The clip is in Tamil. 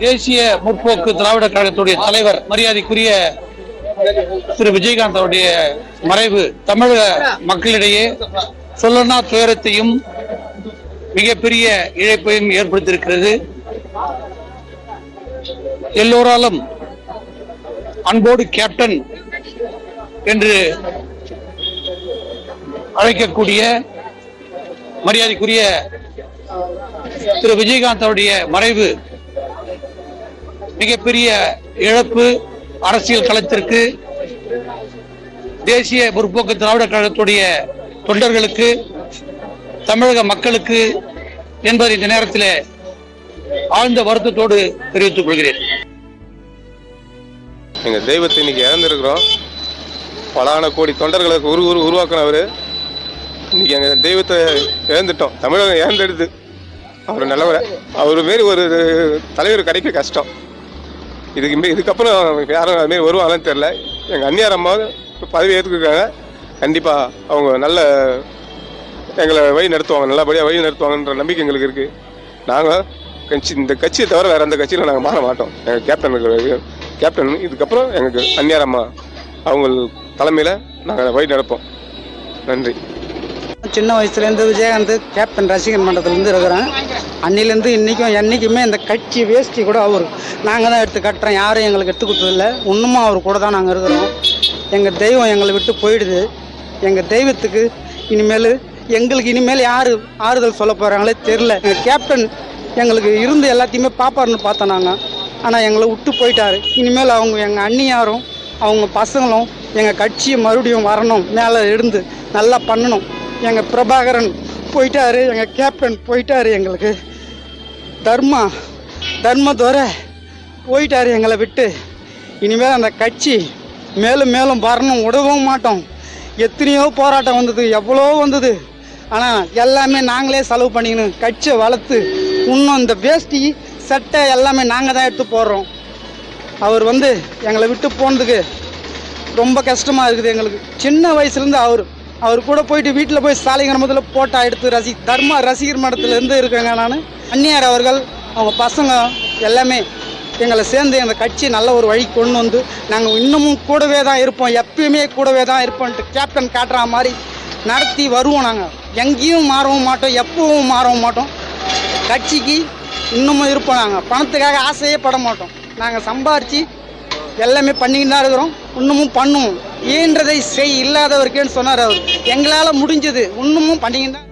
தேசிய முற்போக்கு திராவிட கழகத்துடைய தலைவர் மரியாதைக்குரிய திரு விஜயகாந்த் அவருடைய மறைவு தமிழக மக்களிடையே சொல்லனா துயரத்தையும் மிகப்பெரிய இழப்பையும் ஏற்படுத்தியிருக்கிறது. எல்லோராலும் அன்போடு கேப்டன் என்று அழைக்கக்கூடிய மரியாதைக்குரிய திரு விஜயகாந்த் அவருடைய மறைவு மிகப்பெரிய இழப்பு. அரசியல் களத்திற்கு, தேசிய முற்போக்கு திராவிட கழகத்துடைய தொண்டர்களுக்கு, தமிழக மக்களுக்கு என்பதை இந்த நேரத்தில் ஆழ்ந்த வருத்தத்தோடு தெரிவித்துக் கொள்கிறேன். எங்க தெய்வத்தை இன்னைக்கு இழந்திருக்கிறோம். பலான கோடி தொண்டர்களுக்கு உருவாக்கினவர் இன்னைக்கு எங்க தெய்வத்தை இழந்துட்டோம். தமிழகம் இழந்தெடுத்து அவர் நல்லவரை அவர் மாரி ஒரு தலைவர் கிடைக்க கஷ்டம். இதுக்கப்புறம் யாரும் அதுமாரி வருவாங்கன்னு தெரியல. எங்கள் அந்நியார் அம்மா பதவி ஏற்றுக்கிருக்காங்க. கண்டிப்பாக அவங்க நல்ல எங்களை வழி நடத்துவாங்க, நல்லபடியாக வழி நடத்துவாங்கன்ற நம்பிக்கை எங்களுக்கு இருக்குது. நாங்கள் இந்த கட்சியை தவிர வேறு அந்த கட்சியில் நாங்கள் மாற மாட்டோம். எங்கள் கேப்டன் இதுக்கப்புறம் எங்களுக்கு அந்நியார் அம்மா அவங்க தலைமையில் நாங்கள் வழி நடப்போம். நன்றி. சின்ன வயசுலேருந்து விஜயகாந்த் கேப்டன் ரசிகர் மன்றத்திலேருந்து இருக்கிறேன். அன்னிலேருந்து இன்றைக்கும் என்றைக்குமே இந்த கட்சி வேஷ்டி கூட அவர் நாங்கள் தான் எடுத்து கட்டுறோம். யாரும் எங்களுக்கு எடுத்து கொடுத்ததில்லை. இன்னமும் அவர் கூட தான் நாங்கள் இருக்கிறோம். எங்கள் தெய்வம் எங்களை விட்டு போயிடுது. எங்கள் தெய்வத்துக்கு எங்களுக்கு இனிமேல் யார் ஆறுதல் சொல்ல போகிறாங்களே தெரில. எங்கள் கேப்டன் எங்களுக்கு இருந்து எல்லாத்தையுமே பாப்பாருன்னு பார்த்தோம் நாங்கள். ஆனால் எங்களை விட்டு போயிட்டார். இனிமேல் அவங்க எங்கள் அண்ணியாரும் அவங்க பசங்களும் எங்கள் கட்சியை மறுபடியும் வரணும், மேலே இருந்து நல்லா பண்ணணும். எங்கள் பிரபாகரன் போயிட்டாரு, எங்கள் கேப்டன் போயிட்டாரு, எங்களுக்கு தர்மதுரை போயிட்டாரு எங்களை விட்டு. இனிமேல் அந்த கட்சி மேலும் மேலும் வரணும், விடவும் மாட்டோம். எத்தனையோ போராட்டம் வந்தது, எவ்வளோ வந்தது. ஆனால் எல்லாமே நாங்களே செலவு பண்ணிக்கணும், கட்சியை வளர்த்து இன்னும் இந்த வேஷ்டி சட்டை எல்லாமே நாங்கள் தான் எடுத்து போடுறோம். அவர் எங்களை விட்டு போனதுக்கு ரொம்ப கஷ்டமாக இருக்குது எங்களுக்கு. சின்ன வயசுலேருந்து அவர் கூட போயிட்டு வீட்டில் போய் சாலைங்கிரமத்தில் போட்டோ எடுத்து ரசிகர் மன்றத்திலேருந்து இருக்கேங்க. நான் அந்நியார் அவர்கள் அவங்க பசங்க எல்லாமே எங்களை சேர்ந்து அந்த கட்சி நல்ல ஒரு வழி கொண்டு வந்து நாங்கள் இன்னமும் கூடவே தான் இருப்போம், எப்பயுமே கூடவே தான் இருப்போம்ட்டு கேப்டன் காட்டுற மாதிரி நடத்தி வருவோம். நாங்கள் எங்கேயும் மாறவும் மாட்டோம், எப்பவும் மாறவும் மாட்டோம். கட்சிக்கு இன்னமும் இருப்போம். நாங்கள் பணத்துக்காக ஆசையே பட மாட்டோம். நாங்கள் சம்பாரித்து எல்லாமே பண்ணிக்கிட்டு தான் இருக்கிறோம், இன்னமும் பண்ணுவோம். ஈன்றதை செய் இல்லாதவருக்கேன்னு சொன்னார் அவர். எங்களால் முடிஞ்சது இன்னமும் பண்ணிக்கிட்டு தான்.